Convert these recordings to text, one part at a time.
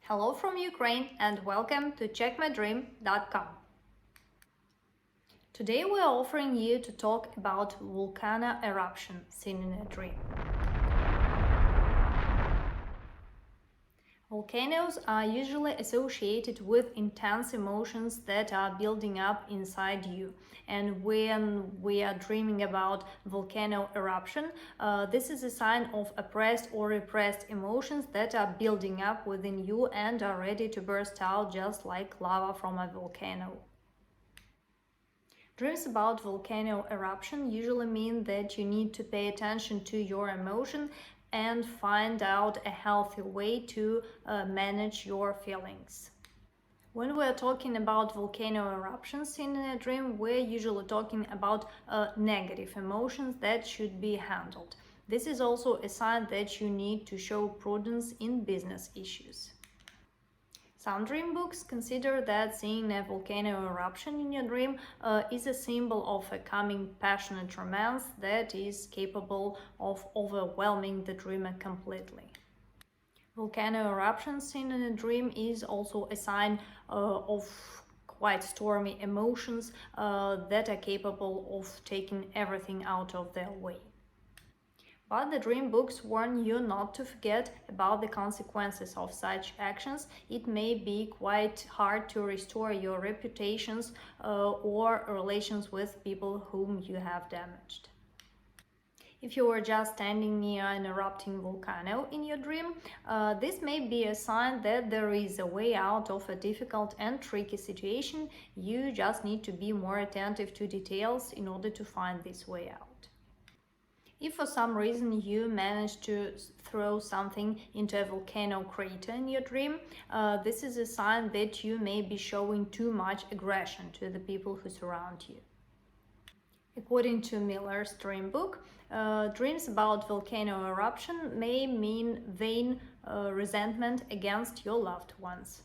Hello from Ukraine and welcome to checkmydream.com. Today we are offering you to talk about volcano eruption seen in a dream. Volcanoes are usually associated with intense emotions that are building up inside you. And when we are dreaming about volcano eruption, this is a sign of oppressed or repressed emotions that are building up within you and are ready to burst out just like lava from a volcano. Dreams about volcano eruption usually mean that you need to pay attention to your emotion and find out a healthy way to manage your feelings. When we're talking about volcano eruptions in a dream, we're usually talking about negative emotions that should be handled. This is also a sign that you need to show prudence in business issues. Some dream books consider that seeing a volcano eruption in your dream is a symbol of a coming passionate romance that is capable of overwhelming the dreamer completely. Volcano eruptions seen in a dream is also a sign of quite stormy emotions that are capable of taking everything out of their way. But the dream books warn you not to forget about the consequences of such actions. It may be quite hard to restore your reputations or relations with people whom you have damaged. If you are just standing near an erupting volcano in your dream, this may be a sign that there is a way out of a difficult and tricky situation. You just need to be more attentive to details in order to find this way out. If for some reason you manage to throw something into a volcano crater in your dream, this is a sign that you may be showing too much aggression to the people who surround you. According to Miller's dream book, dreams about volcano eruption may mean vain resentment against your loved ones.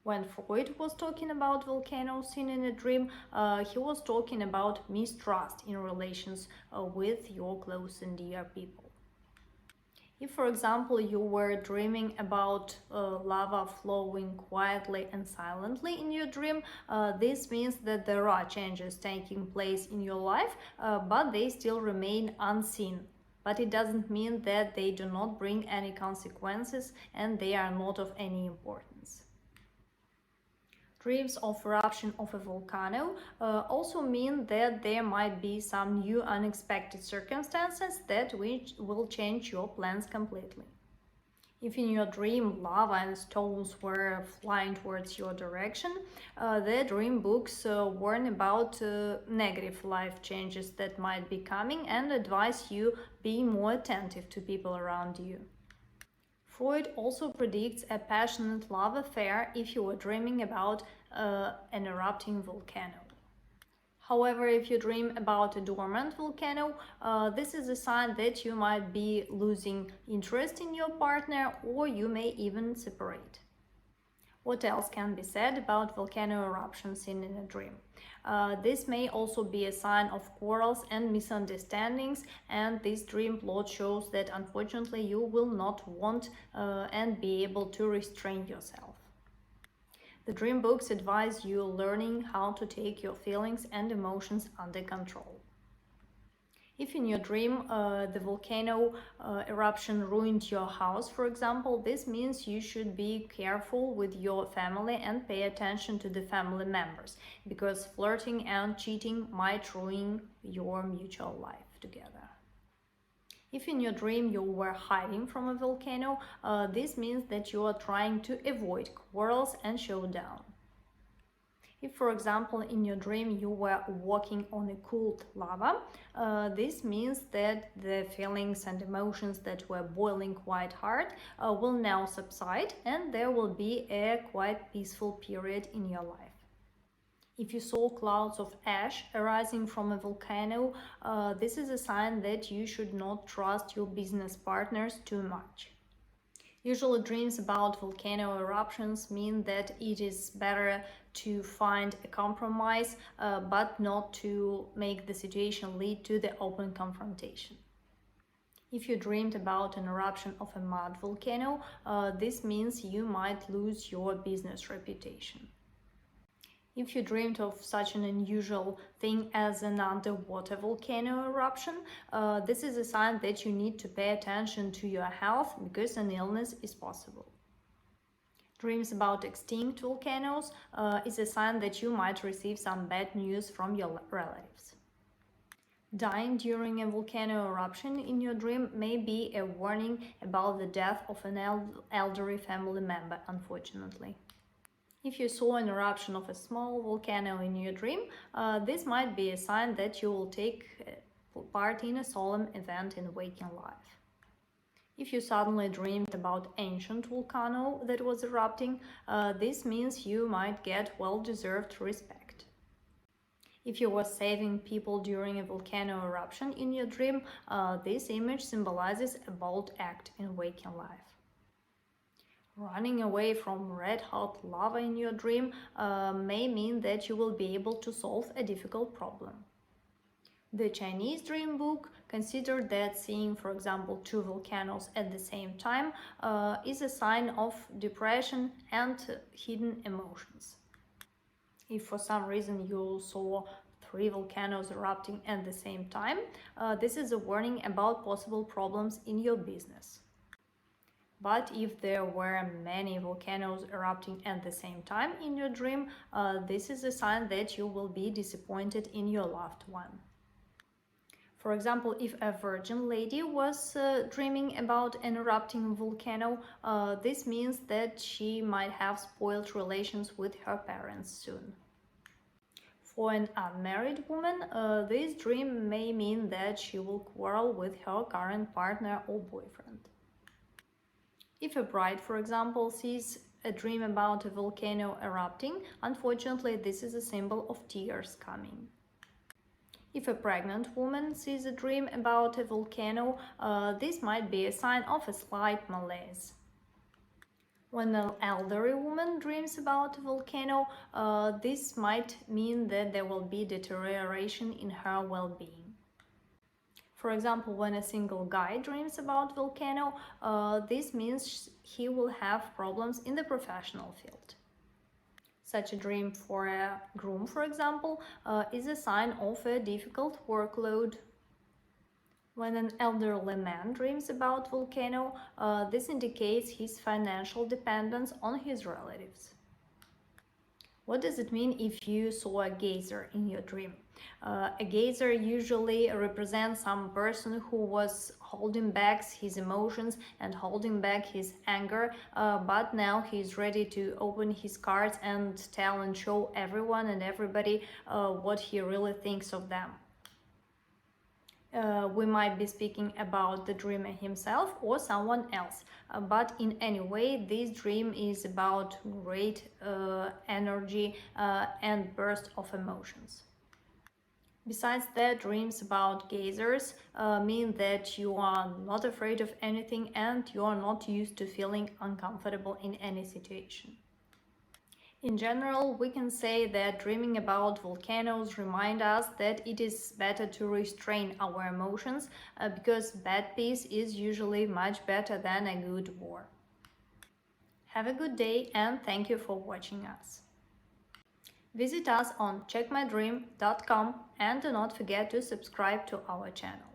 When Freud was talking about volcanoes seen in a dream, he was talking about mistrust in relations with your close and dear people. If, for example, you were dreaming about lava flowing quietly and silently in your dream, this means that there are changes taking place in your life, but they still remain unseen. But it doesn't mean that they do not bring any consequences and they are not of any importance. Dreams of eruption of a volcano also mean that there might be some new unexpected circumstances that will change your plans completely. If in your dream lava and stones were flying towards your direction, the dream books warn about negative life changes that might be coming and advise you be more attentive to people around you. Freud also predicts a passionate love affair if you are dreaming about an erupting volcano. However, if you dream about a dormant volcano, this is a sign that you might be losing interest in your partner or you may even separate. What else can be said about volcano eruptions seen in a dream? This may also be a sign of quarrels and misunderstandings, and this dream plot shows that unfortunately you will not want and be able to restrain yourself. The dream books advise you learning how to take your feelings and emotions under control. If in your dream the volcano eruption ruined your house, for example, this means you should be careful with your family and pay attention to the family members, because flirting and cheating might ruin your mutual life together. If in your dream you were hiding from a volcano, this means that you are trying to avoid quarrels and showdown. If, for example, in your dream you were walking on a cooled lava, this means that the feelings and emotions that were boiling quite hard will now subside and there will be a quite peaceful period in your life. If you saw clouds of ash arising from a volcano, this is a sign that you should not trust your business partners too much. Usually dreams about volcano eruptions mean that it is better to find a compromise, but not to make the situation lead to the open confrontation. If you dreamed about an eruption of a mud volcano, this means you might lose your business reputation. If you dreamed of such an unusual thing as an underwater volcano eruption, this is a sign that you need to pay attention to your health because an illness is possible. Dreams about extinct volcanoes is a sign that you might receive some bad news from your relatives. Dying during a volcano eruption in your dream may be a warning about the death of an elderly family member, unfortunately. If you saw an eruption of a small volcano in your dream, this might be a sign that you will take part in a solemn event in waking life. If you suddenly dreamed about ancient volcano that was erupting, this means you might get well-deserved respect. If you were saving people during a volcano eruption in your dream, this image symbolizes a bold act in waking life. Running away from red-hot lava in your dream may mean that you will be able to solve a difficult problem. The Chinese dream book considered that seeing, for example, two volcanoes at the same time is a sign of depression and hidden emotions. If for some reason you saw 3 volcanoes erupting at the same time, this is a warning about possible problems in your business. But if there were many volcanoes erupting at the same time in your dream, this is a sign that you will be disappointed in your loved one. For example, if a virgin lady was dreaming about an erupting volcano, this means that she might have spoiled relations with her parents soon. For an unmarried woman, this dream may mean that she will quarrel with her current partner or boyfriend. If a bride, for example, sees a dream about a volcano erupting, unfortunately, this is a symbol of tears coming. If a pregnant woman sees a dream about a volcano, this might be a sign of a slight malaise. When an elderly woman dreams about a volcano, this might mean that there will be deterioration in her well-being. For example, when a single guy dreams about volcano, this means he will have problems in the professional field. Such a dream for a groom, for example, is a sign of a difficult workload. When an elderly man dreams about volcano, this indicates his financial dependence on his relatives. What does it mean if you saw a geyser in your dream? A geyser usually represents some person who was holding back his emotions and holding back his anger, but now he's ready to open his cards and tell and show everyone and everybody what he really thinks of them. We might be speaking about the dreamer himself or someone else, but in any way this dream is about great energy and burst of emotions. Besides that, dreams about geysers mean that you are not afraid of anything and you are not used to feeling uncomfortable in any situation. In general, we can say that dreaming about volcanoes remind us that it is better to restrain our emotions because bad peace is usually much better than a good war. Have a good day and thank you for watching us. Visit us on checkmydream.com and do not forget to subscribe to our channel.